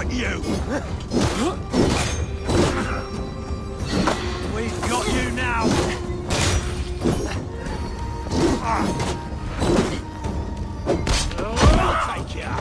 got you! We've got you now! I'll take you!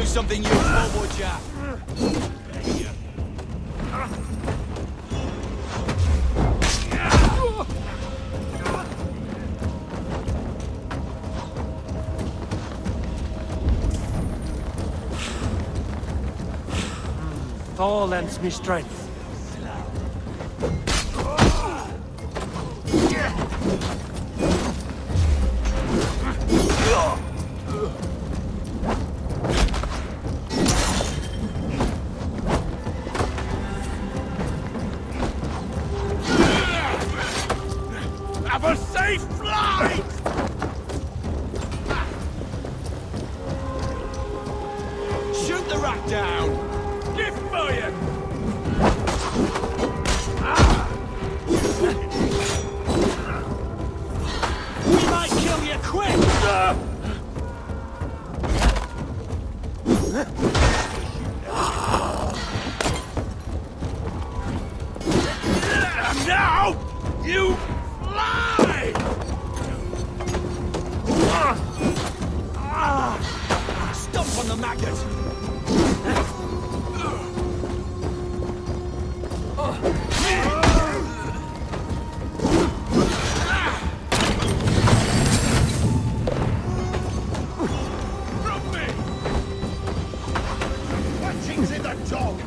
Something useful, would ya? Thor lends me strength. Have a safe flight! Shoot the rat down! Give fire! We might kill you quick! And now, you fly! Stomp on the maggot! From me! What's in the dog?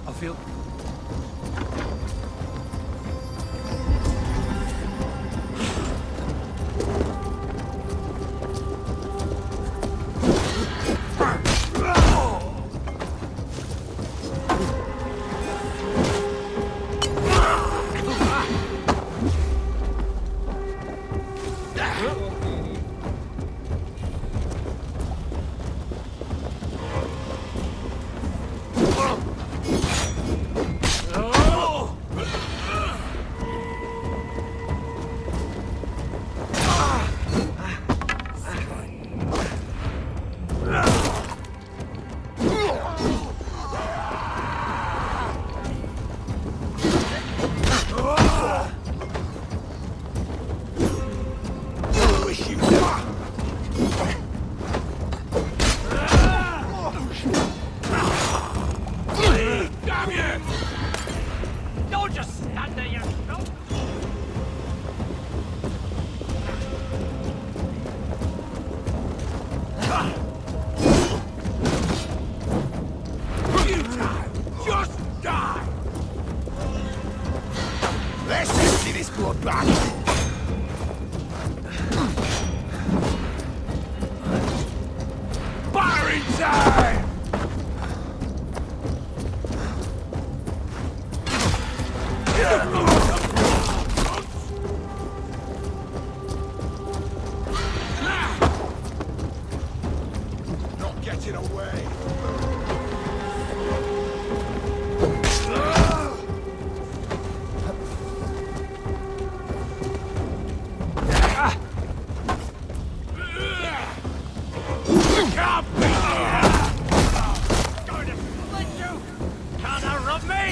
I feel... Damn you! Don't just stand there, you know. You die! Just die! Let's see this bloodbath! Firing time! Not getting away. Can't beat me! Going to split you! Can't outrun me!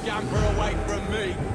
scamper away from me.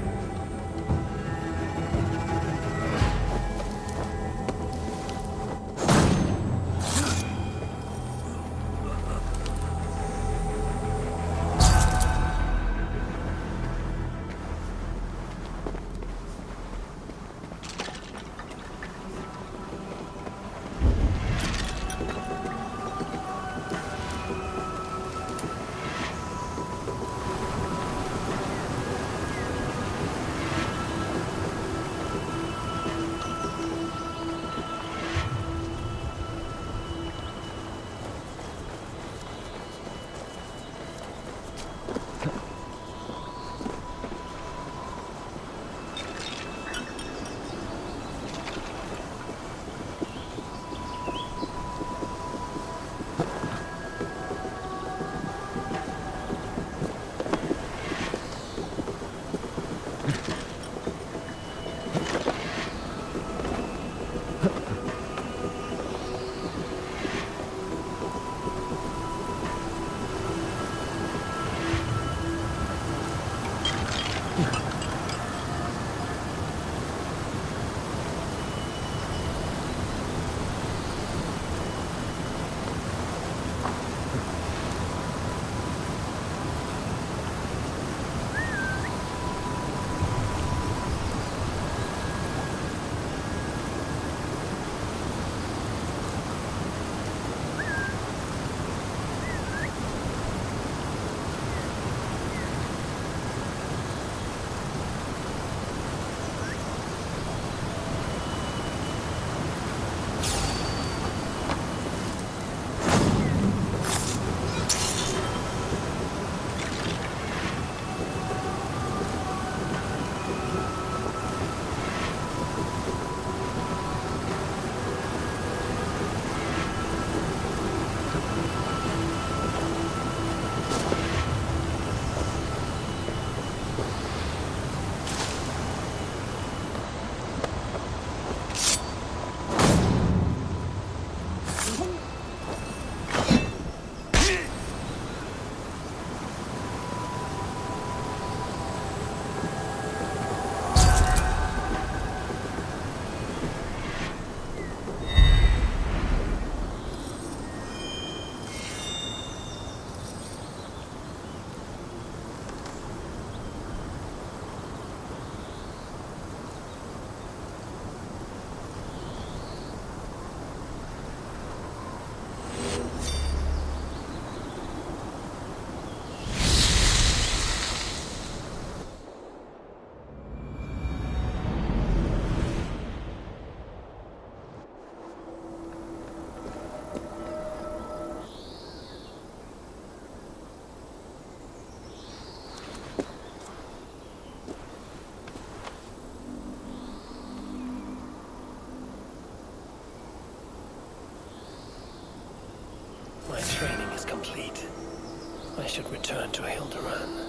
I should return to Hilderan.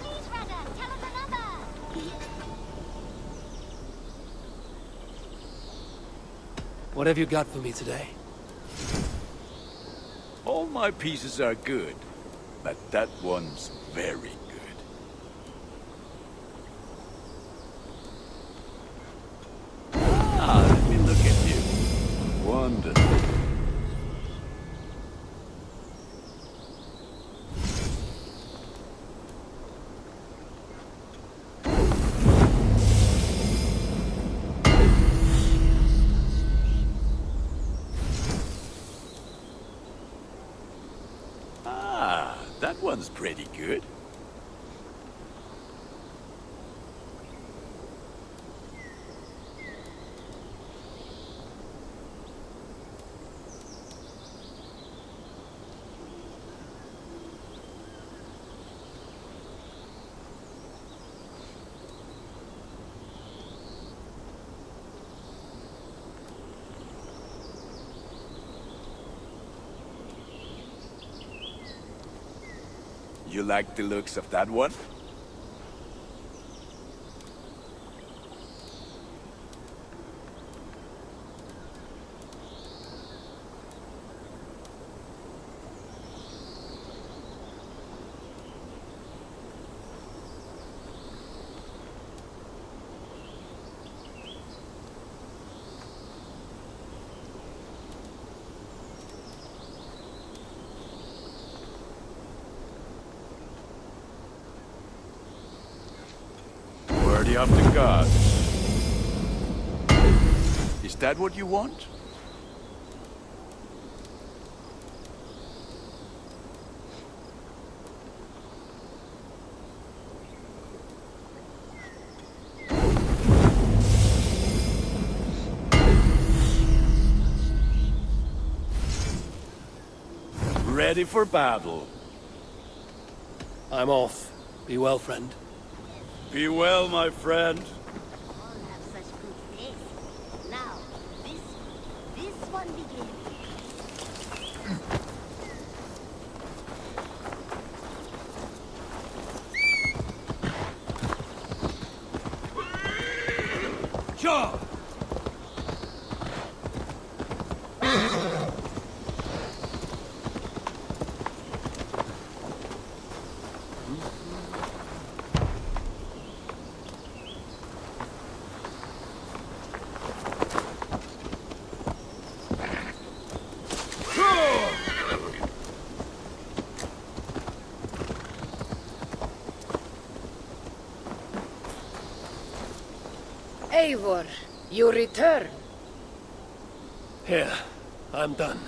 Please, Rada, tell us another! What have you got for me today? All my pieces are good, but that one's very good. Ah, let me look at you. Wonderful. Ah, that one's pretty good. You like the looks of that one? Worthy of the gods. Is that what you want? Ready for battle. I'm off. Be well, friend. Be well, my friend. All have such good taste. Now, this one begins. Sure! Eivor, you return. Here, I'm done.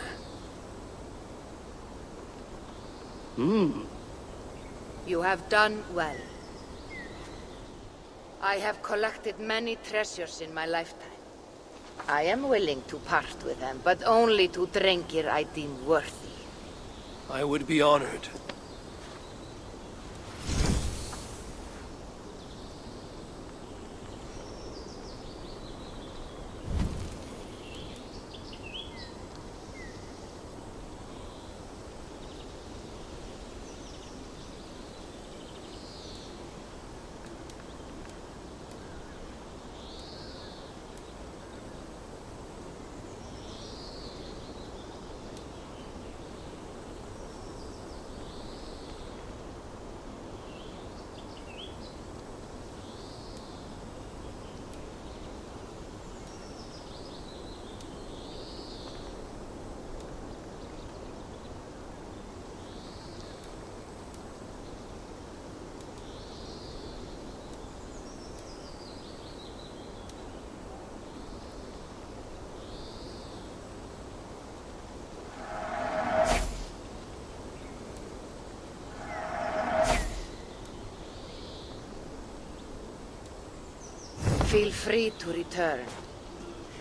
You have done well. I have collected many treasures in my lifetime. I am willing to part with them, but only to Drengir I deem worthy. I would be honored. Feel free to return.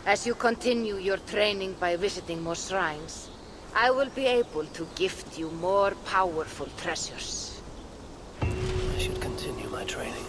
As you continue your training by visiting more shrines, I will be able to gift you more powerful treasures. I should continue my training.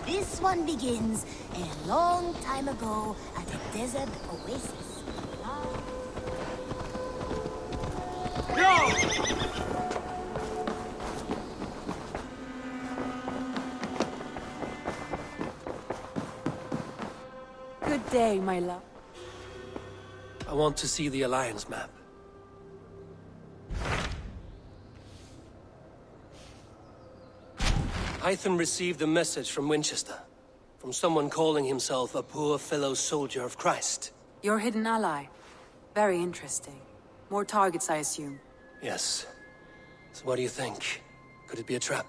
This one begins a long time ago at a desert oasis. Good day, my love. I want to see the Alliance map. Hytham received a message from Winchester. From someone calling himself a poor fellow soldier of Christ. Your hidden ally. Very interesting. More targets, I assume. Yes. So what do you think? Could it be a trap?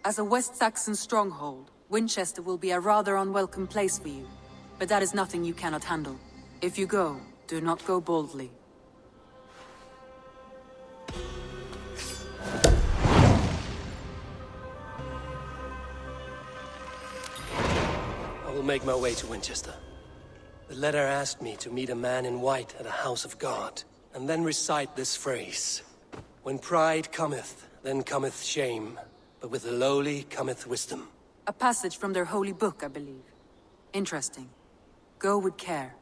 As a West Saxon stronghold, Winchester will be a rather unwelcome place for you. But that is nothing you cannot handle. If you go, do not go boldly. I will make my way to Winchester. The letter asked me to meet a man in white at a house of God, and then recite this phrase. When pride cometh, then cometh shame, but with the lowly cometh wisdom. A passage from their holy book, I believe. Interesting. Go with care.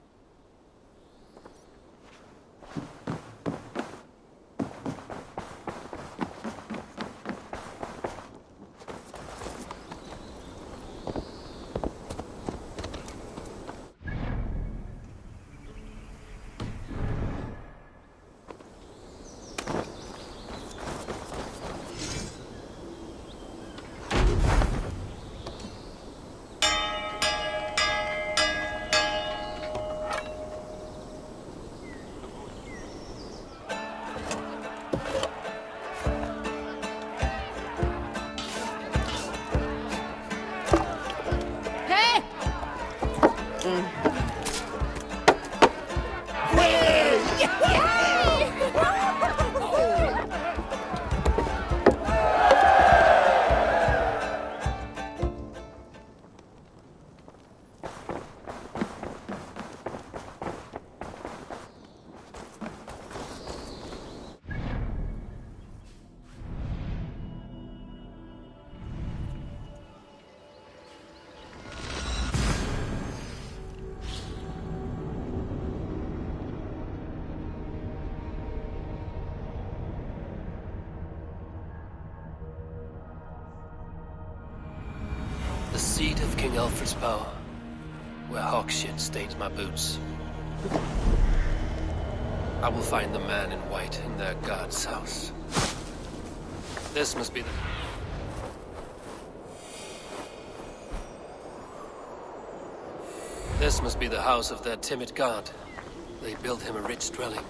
The seat of King Alfred's power, where Hawkshit stains my boots. I will find the man in white in their god's house. This must be the... This must be the house of their timid god. They built him a rich dwelling.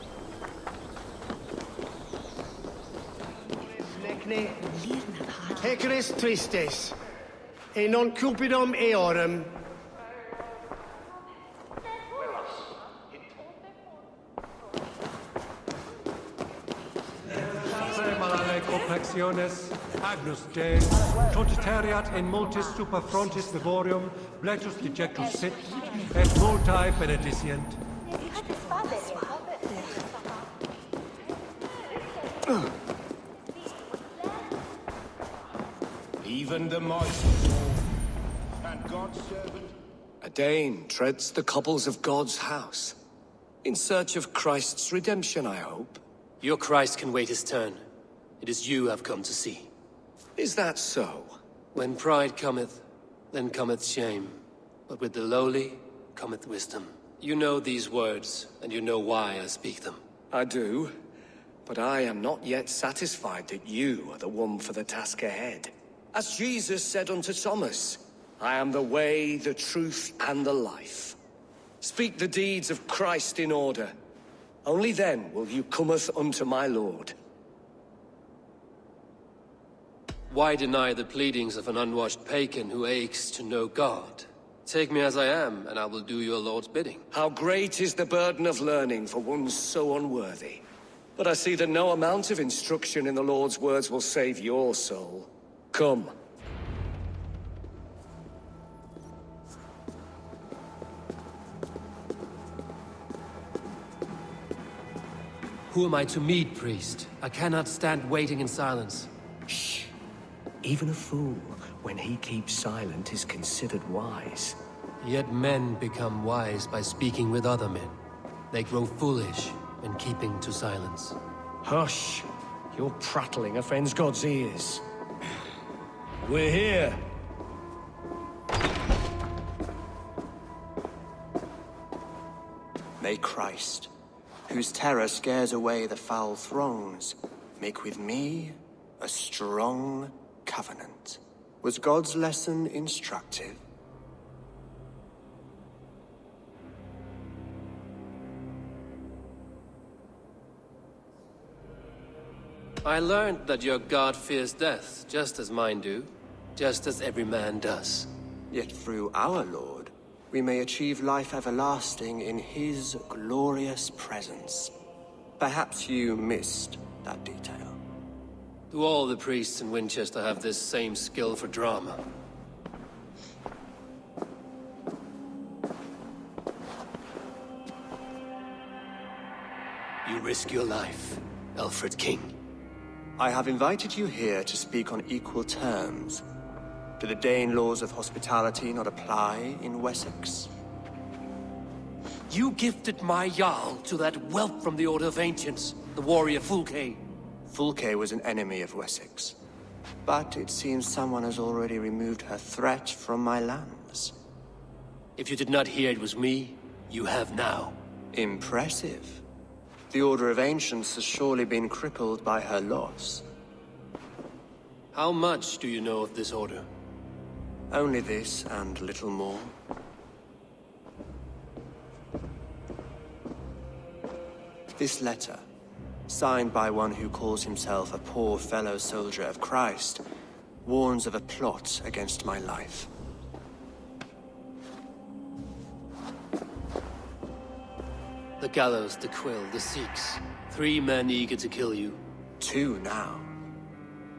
Hecris tristes, e non cupidum eorum. Malale complexiones, agnus Dei, totiteriat in multis super frontis vivorium, bletus dejectus sit, et multae benedicient. Even the mice and God's servant. A Dane treads the cobbles of God's house. In search of Christ's redemption, I hope. Your Christ can wait his turn. It is you I've come to see. Is that so? When pride cometh, then cometh shame. But with the lowly cometh wisdom. You know these words, and you know why I speak them. I do, but I am not yet satisfied that you are the one for the task ahead. As Jesus said unto Thomas, I am the way, the truth, and the life. Speak the deeds of Christ in order. Only then will you cometh unto my Lord. Why deny the pleadings of an unwashed pagan who aches to know God? Take me as I am, and I will do your Lord's bidding. How great is the burden of learning for one so unworthy. But I see that no amount of instruction in the Lord's words will save your soul. Come. Who am I to meet, priest? I cannot stand waiting in silence. Shh. Even a fool, when he keeps silent, is considered wise. Yet men become wise by speaking with other men. They grow foolish when keeping to silence. Hush! Your prattling offends God's ears. We're here. May Christ, whose terror scares away the foul throngs, make with me a strong covenant. Was God's lesson instructive? I learned that your God fears death, just as mine do, just as every man does. Yet through our Lord, we may achieve life everlasting in his glorious presence. Perhaps you missed that detail. Do all the priests in Winchester have this same skill for drama? You risk your life, Alfred King. I have invited you here to speak on equal terms. Do the Dane laws of hospitality not apply in Wessex? You gifted my Jarl to that whelp from the Order of Ancients, the warrior Fulke. Fulke was an enemy of Wessex. But it seems someone has already removed her threat from my lands. If you did not hear it was me, you have now. Impressive. The Order of Ancients has surely been crippled by her loss. How much do you know of this order? Only this and little more. This letter, signed by one who calls himself a poor fellow soldier of Christ, warns of a plot against my life. The gallows, the quill, the Sikhs. 3 men eager to kill you. 2 now.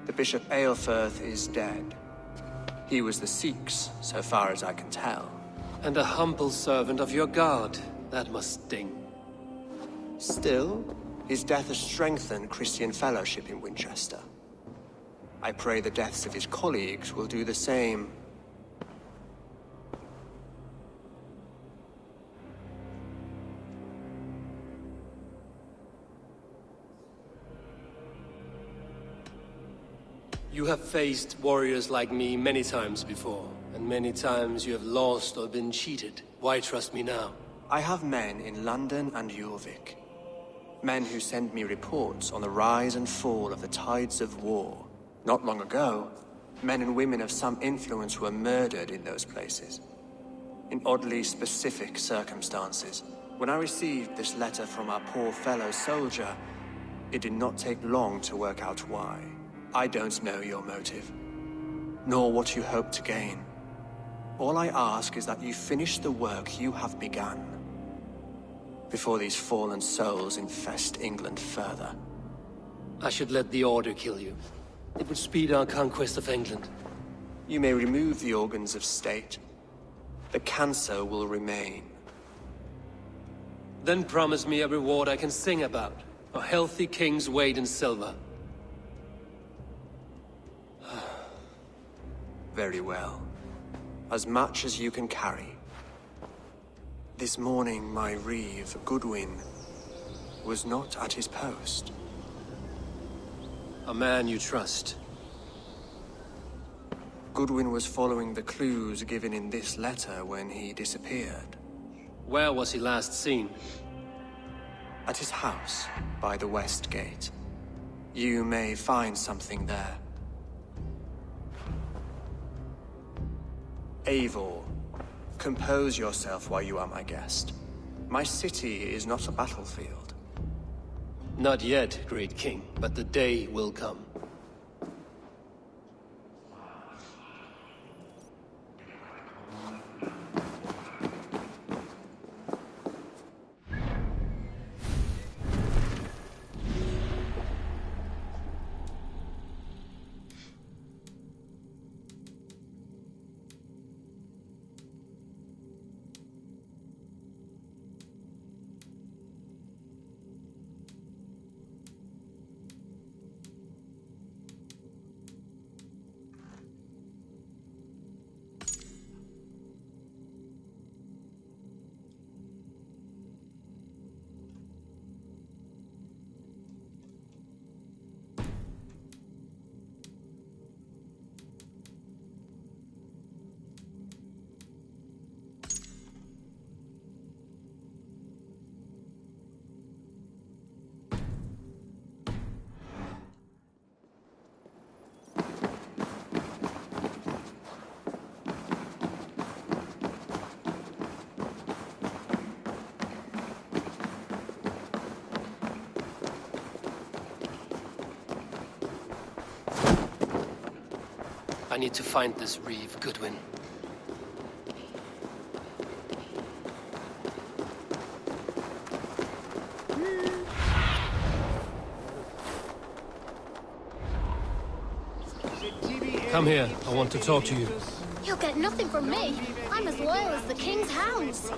The Bishop Aelfirth is dead. He was the Sikhs, so far as I can tell. And a humble servant of your god. That must sting. Still, his death has strengthened Christian fellowship in Winchester. I pray the deaths of his colleagues will do the same. You have faced warriors like me many times before, and many times you have lost or been cheated. Why trust me now? I have men in London and Jorvik. Men who send me reports on the rise and fall of the tides of war. Not long ago, men and women of some influence were murdered in those places. In oddly specific circumstances. When I received this letter from our poor fellow soldier, it did not take long to work out why. I don't know your motive, nor what you hope to gain. All I ask is that you finish the work you have begun, before these fallen souls infest England further. I should let the Order kill you. It would speed our conquest of England. You may remove the organs of state. The cancer will remain. Then promise me a reward I can sing about. A healthy king's weight in silver. Very well. As much as you can carry. This morning, my reeve, Goodwin, was not at his post. A man you trust. Goodwin was following the clues given in this letter when he disappeared. Where was he last seen? At his house, by the west gate. You may find something there. Eivor, compose yourself while you are my guest. My city is not a battlefield. Not yet, great king, but the day will come. I need to find this reeve, Goodwin. Come here. I want to talk to you. You'll get nothing from me. I'm as loyal as the king's hounds.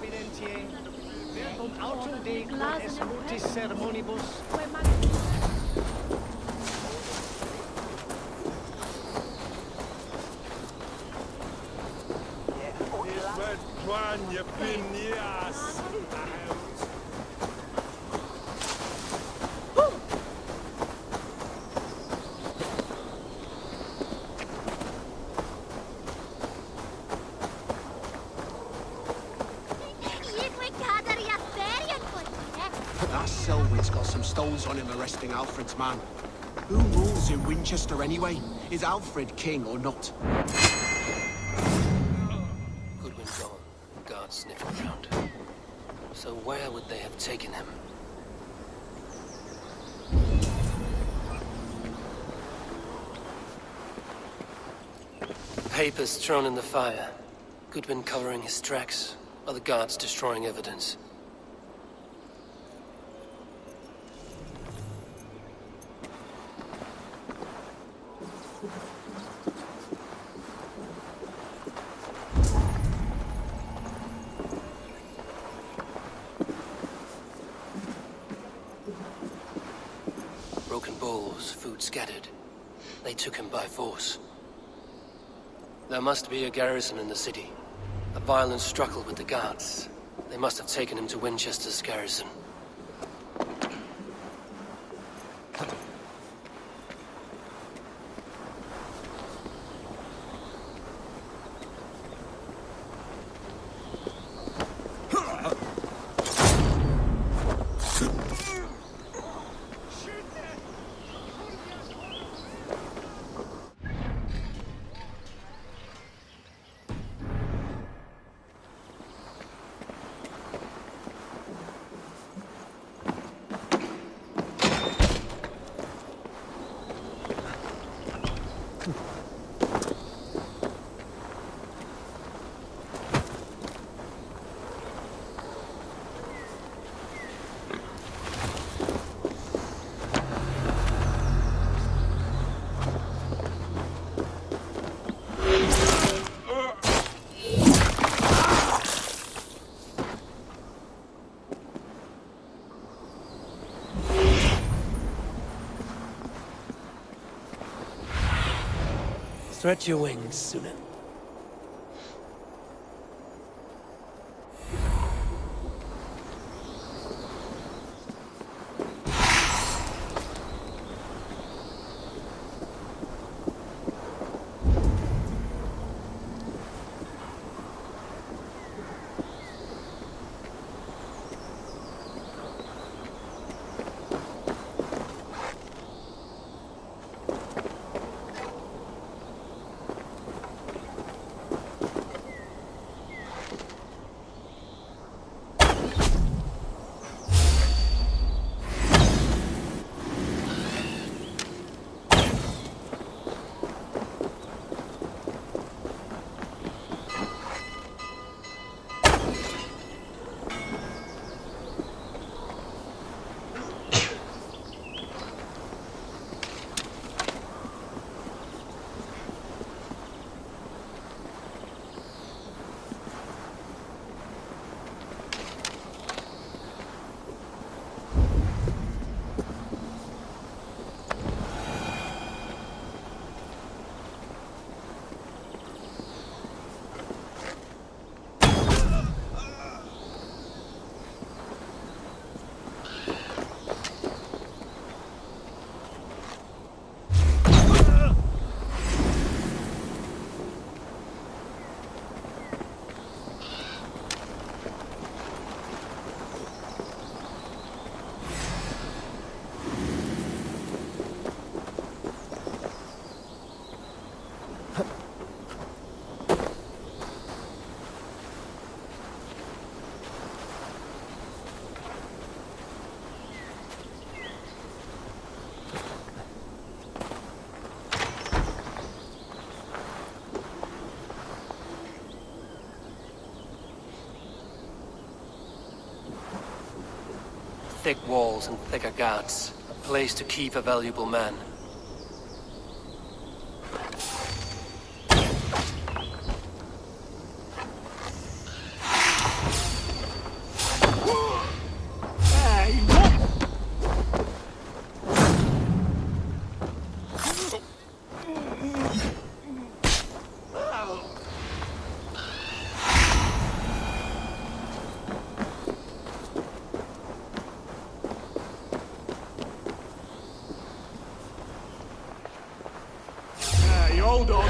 That Selwyn's got some stones on him arresting Alfred's man. Who rules in Winchester anyway? Is Alfred king or not? Goodwin gone. Guards sniffing around. So where would they have taken him? Papers thrown in the fire. Goodwin covering his tracks. Other guards destroying evidence. Broken bowls, food scattered. They took him by force. There must be a garrison in the city. A violent struggle with the guards. They must have taken him to Winchester's garrison. Stretch your wings, Sunan. thick walls and thicker guards. A place to keep a valuable man. Hold on.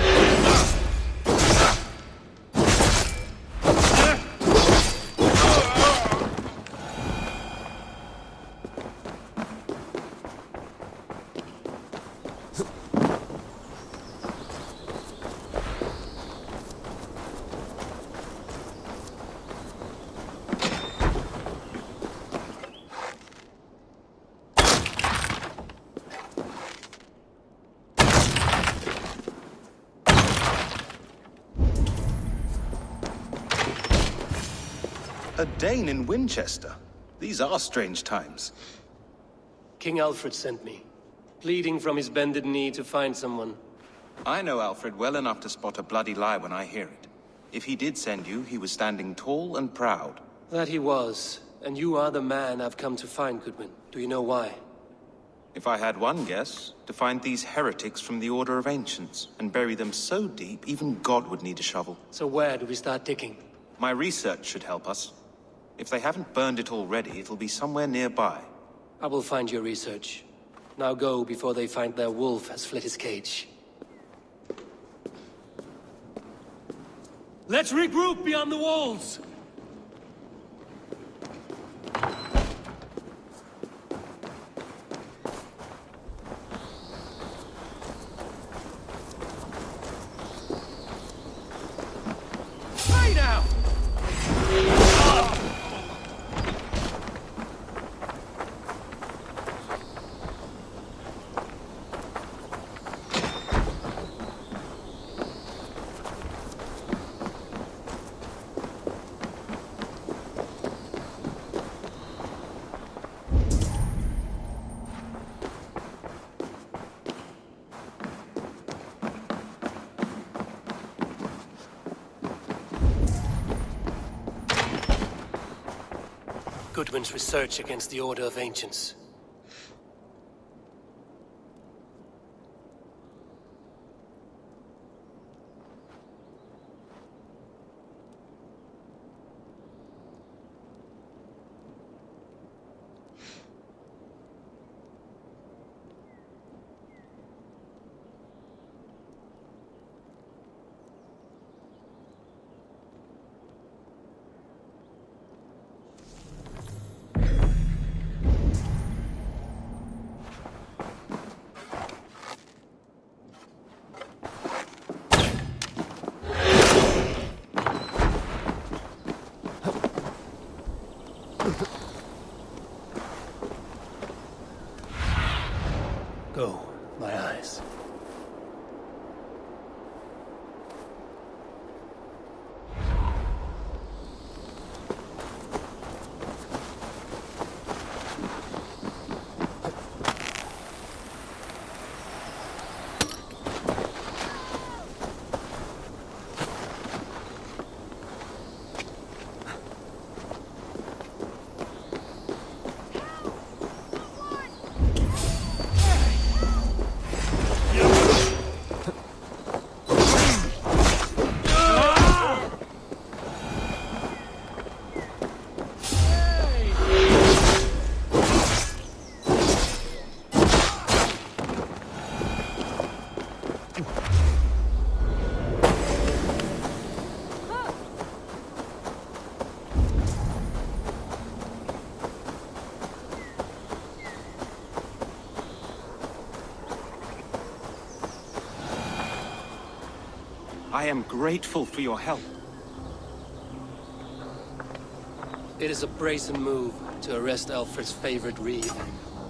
A Dane in Winchester? These are strange times. King Alfred sent me, pleading from his bended knee to find someone. I know Alfred well enough to spot a bloody lie when I hear it. If he did send you, he was standing tall and proud. That he was, and you are the man I've come to find, Goodwin. Do you know why? If I had one guess, to find these heretics from the Order of Ancients, and bury them so deep, even God would need a shovel. So where do we start digging? My research should help us. If they haven't burned it already, it'll be somewhere nearby. I will find your research. Now go before they find their wolf has fled his cage. Let's regroup beyond the walls! Hey now! Goodwin's research against the Order of Ancients. Go, my eyes. I am grateful for your help. It is a brazen move to arrest Alfred's favorite reed.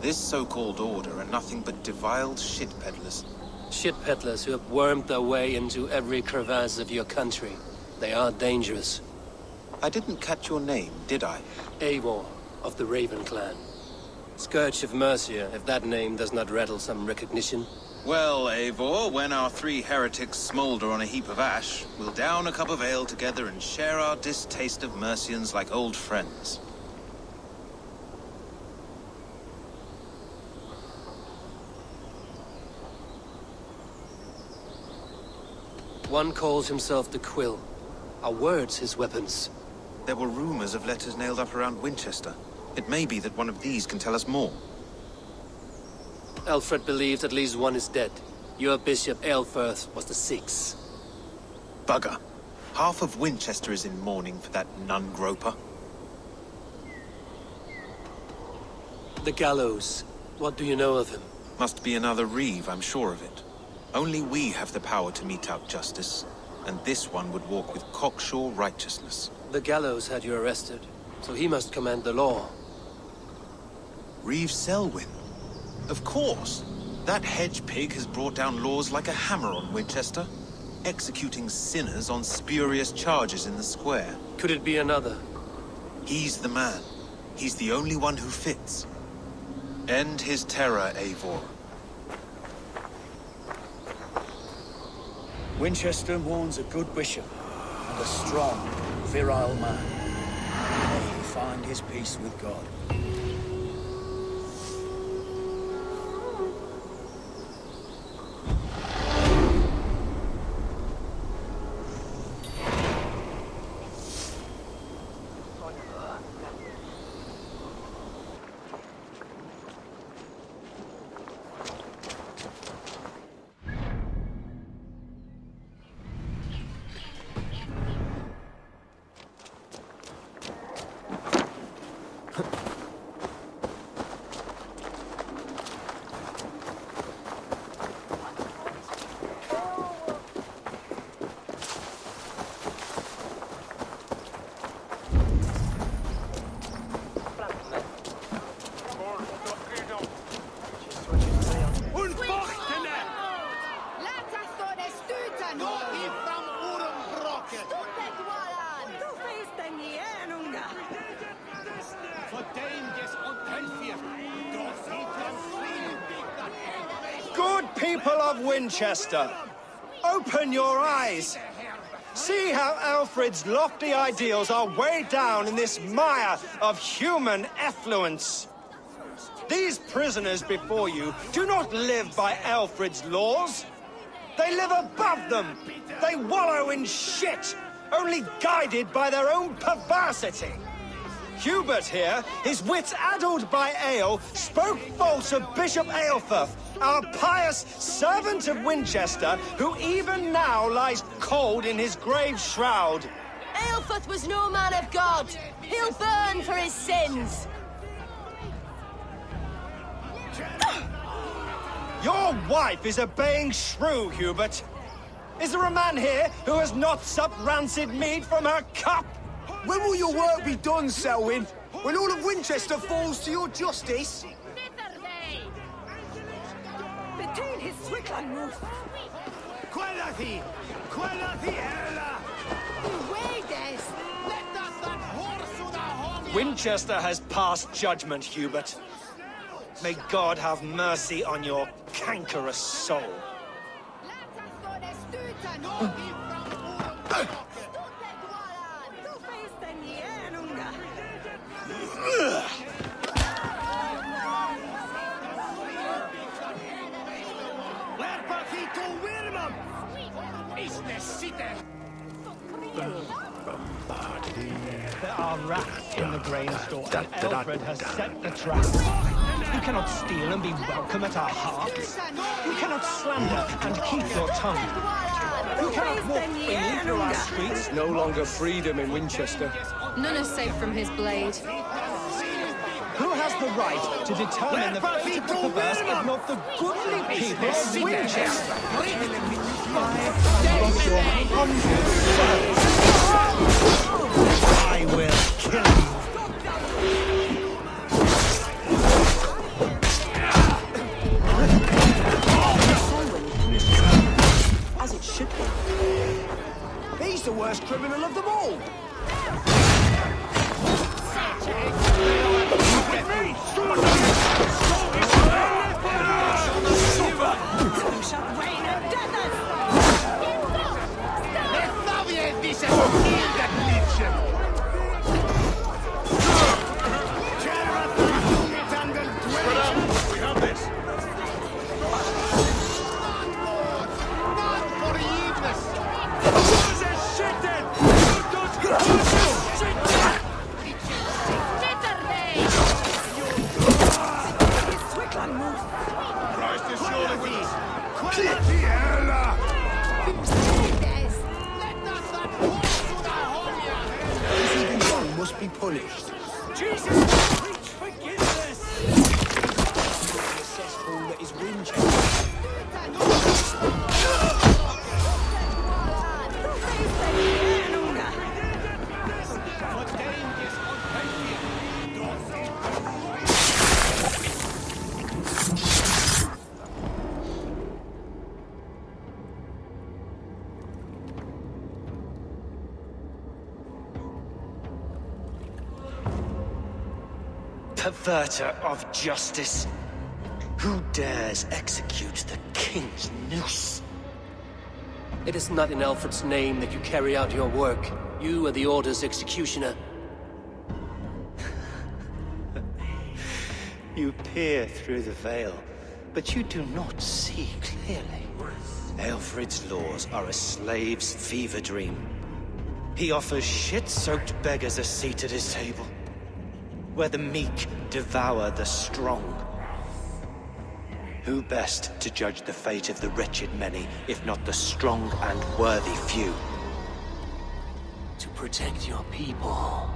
This so-called order are nothing but deviled shit peddlers. Shit peddlers who have wormed their way into every crevasse of your country. They are dangerous. I didn't catch your name, did I? Eivor of the Raven clan. Scourge of Mercia, if that name does not rattle some recognition. Well, Eivor, when our three heretics smolder on a heap of ash, we'll down a cup of ale together and share our distaste of Mercians like old friends. One calls himself the Quill. Are words his weapons? There were rumors of letters nailed up around Winchester. It may be that one of these can tell us more. Alfred believes at least one is dead. Your Bishop Aelfirth was the sixth. Bugger. Half of Winchester is in mourning for that nun-groper. The gallows. What do you know of him? Must be another Reeve, I'm sure of it. Only we have the power to mete out justice, and this one would walk with cocksure righteousness. The gallows had you arrested, so he must command the law. Reeve Selwyn? Of course. That hedge pig has brought down laws like a hammer on Winchester, executing sinners on spurious charges in the square. Could it be another? He's the man. He's the only one who fits. End his terror, Eivor. Winchester mourns a good bishop and a strong, virile man. May he find his peace with God. Good people of Winchester, open your eyes. See how Alfred's lofty ideals are weighed down in this mire of human effluence. These prisoners before you do not live by Alfred's laws. They live above them. They wallow in shit, only guided by their own perversity. Hubert here, his wits addled by ale, spoke false of Bishop Aelfirth, our pious servant of Winchester, who even now lies cold in his grave shroud. Aelfirth was no man of God. He'll burn for his sins. Your wife is a baying shrew, Hubert. Is there a man here who has not supped rancid mead from her cup? When will your work be done, Selwyn? When all of Winchester falls to your justice? Between his swickland move. Winchester has passed judgment, Hubert. May God have mercy on your cankerous soul. There are rats in the grain store, and Alfred has set the trap. You cannot steal and be welcome at our hearths. You cannot slander and keep your tongue. You cannot walk freely through our streets. No longer freedom in Winchester. None is safe from his blade. Who has the right to determine the fate of the perverse if not the goodly people of Winchester? I will kill you. As it should be. He's the worst criminal of them all. Jesus! Preach forgiveness! The cesspool that is Winchester. Perverter of justice. Who dares execute the king's noose? It is not in Alfred's name that you carry out your work. You are the Order's executioner. You peer through the veil, but you do not see clearly. Alfred's laws are a slave's fever dream. He offers shit-soaked beggars a seat at his table, where the meek devour the strong. Who best to judge the fate of the wretched many, if not the strong and worthy few? To protect your people,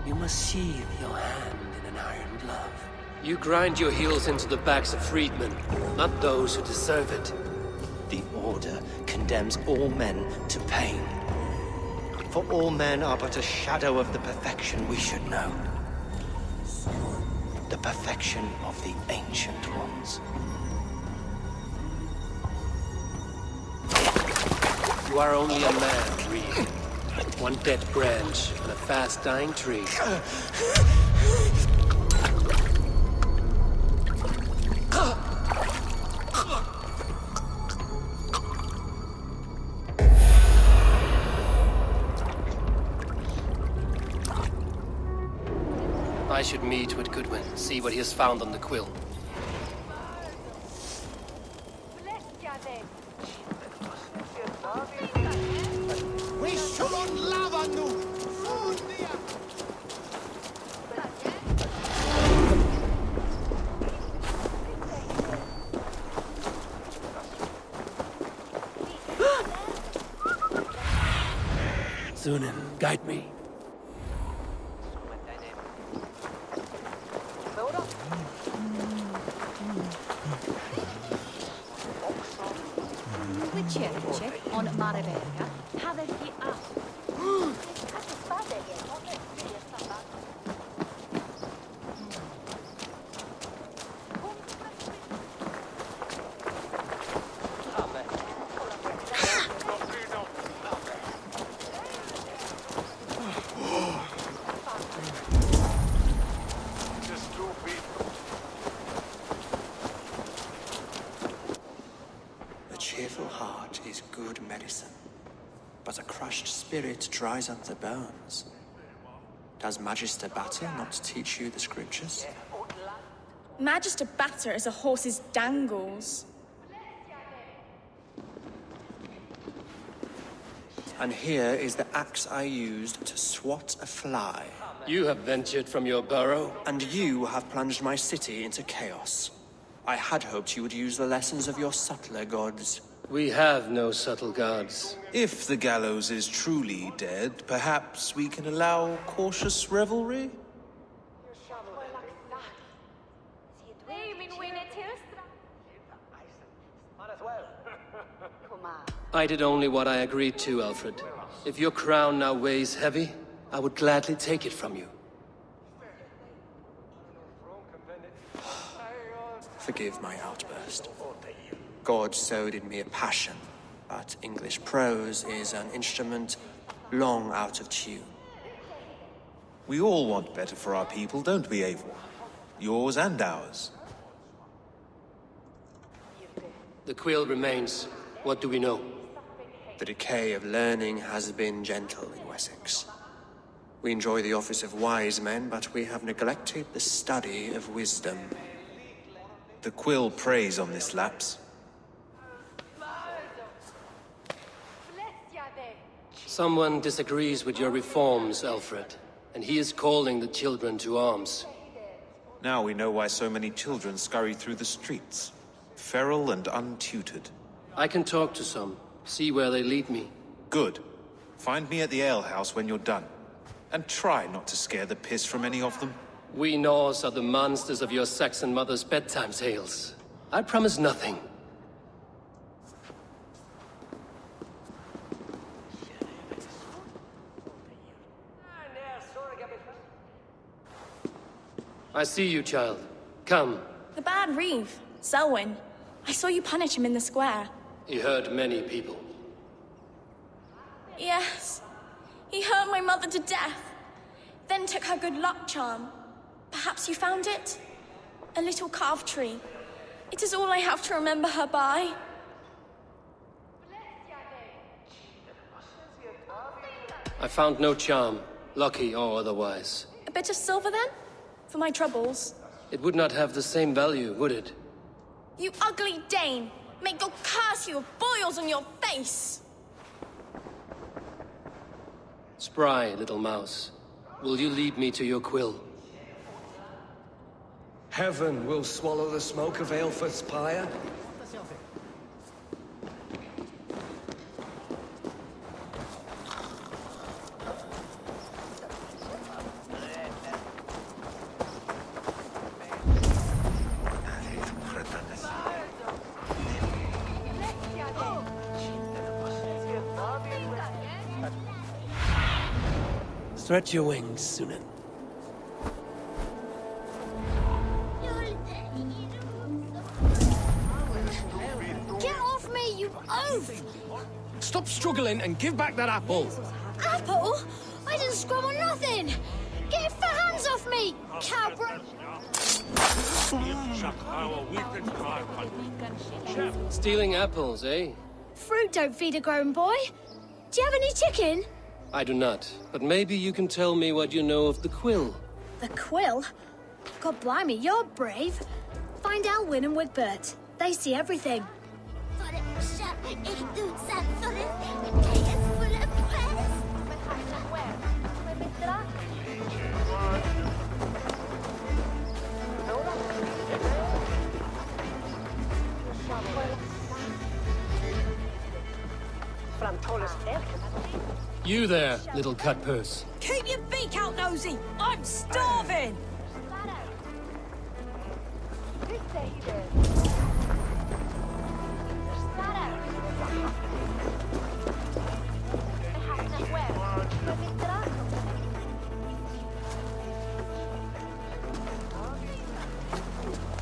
you must sheathe your hand in an iron glove. You grind your heels into the backs of freedmen, not those who deserve it. The Order condemns all men to pain. For all men are but a shadow of the perfection we should know. The perfection of the Ancient Ones. You are only a man, Reed. One dead branch on a fast-dying tree. I should meet with Goodwin, see what he has found on the quill. Zunin, guide me. On Marevega, haverti a... A cheerful heart is good medicine, but a crushed spirit dries up the bones. Does Magister Batter not teach you the scriptures? Magister Batter is a horse's dangles. And here is the axe I used to swat a fly. You have ventured from your burrow. And you have plunged my city into chaos. I had hoped you would use the lessons of your subtler gods. We have no subtle gods. If the gallows is truly dead, perhaps we can allow cautious revelry? I did only what I agreed to, Alfred. If your crown now weighs heavy, I would gladly take it from you. Forgive my outburst. God sowed in me a passion, but English prose is an instrument long out of tune. We all want better for our people, don't we, Eivor? Yours and ours. The quill remains. What do we know? The decay of learning has been gentle in Wessex. We enjoy the office of wise men, but we have neglected the study of wisdom. The quill preys on this lapse. Someone disagrees with your reforms, Alfred, and he is calling the children to arms. Now we know why so many children scurry through the streets, feral and untutored. I can talk to some, see where they lead me. Good. Find me at the alehouse when you're done. and try not to scare the piss from any of them. We Norse are the monsters of your Saxon mother's bedtime tales. I promise nothing. I see you, child. Come. The bad Reeve, Selwyn. I saw you punish him in the square. He hurt many people. Yes. He hurt my mother to death. Then took her good luck charm. Perhaps you found it? A little carved tree. It is all I have to remember her by. I found no charm, lucky or otherwise. A bit of silver then? For my troubles. It would not have the same value, would it? You ugly Dane! May God curse you with boils on your face! Spry, little mouse. Will you lead me to your quill? Heaven will swallow the smoke of Aelfred's pyre. Stretch your wings, Sunan. Get off me, you oaf! Stop struggling and give back that apple. Apple? I didn't scrub on nothing! Get your fat hands off me, cowbra! Stealing apples, eh? Fruit don't feed a grown boy. Do you have any chicken? I do not, but maybe you can tell me what you know of the quill. The quill? God blimey, you're brave. Find Elwyn and Wigbert. They see everything. You there, little cutpurse. Keep your beak out, nosy! I'm starving!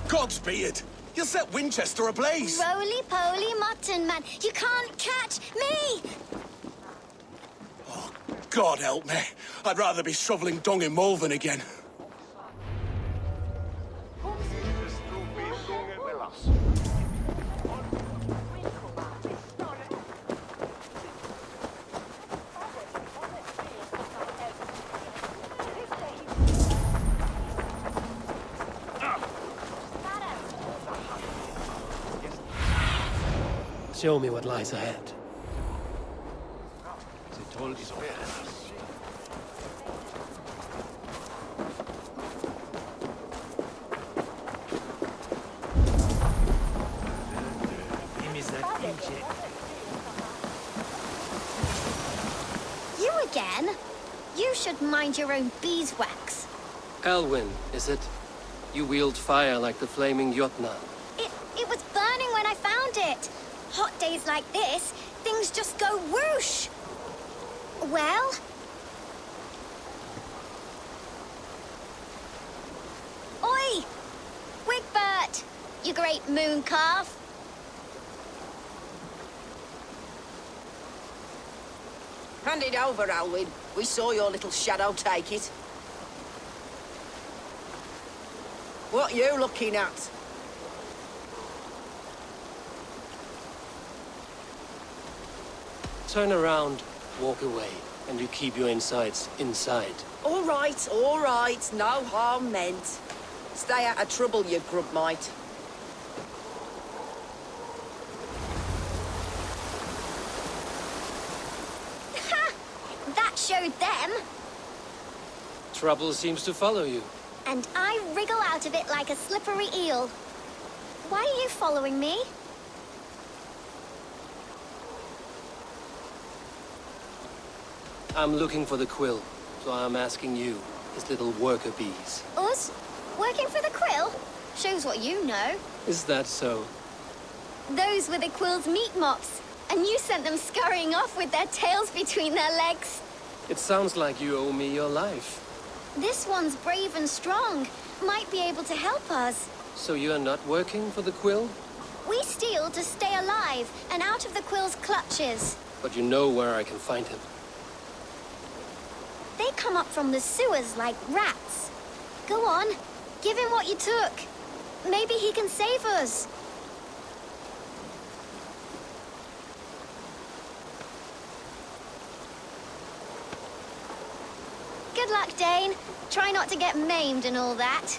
Godspeed! You'll set Winchester ablaze! Roly-poly mutton man, you can't catch me! God help me. I'd rather be shoveling dung in Malvern again. Show me what lies ahead. You again? You should mind your own beeswax. Elwyn, is it? You wield fire like the flaming Jotnar. It was burning when I found it. Hot days like this, things just go whoosh. Well? Oi! Wigbert! You great moon calf. Hand it over, Alwyn. We saw your little shadow take it. What you looking at? Turn around, walk away, and you keep your insides inside. All right, no harm meant. Stay out of trouble, you grub mite. Ha! That showed them. Trouble seems to follow you. And I wriggle out of it like a slippery eel. Why are you following me? I'm looking for the quill. So I'm asking you, his little worker bees. Us? Working for the quill? Shows what you know. Is that so? Those were the quill's meat mops, and you sent them scurrying off with their tails between their legs. It sounds like you owe me your life. This one's brave and strong. Might be able to help us. So you are not working for the quill? We steal to stay alive and out of the quill's clutches. But you know where I can find him. They come up from the sewers like rats. Go on, give him what you took. Maybe he can save us. Good luck, Dane. Try not to get maimed and all that.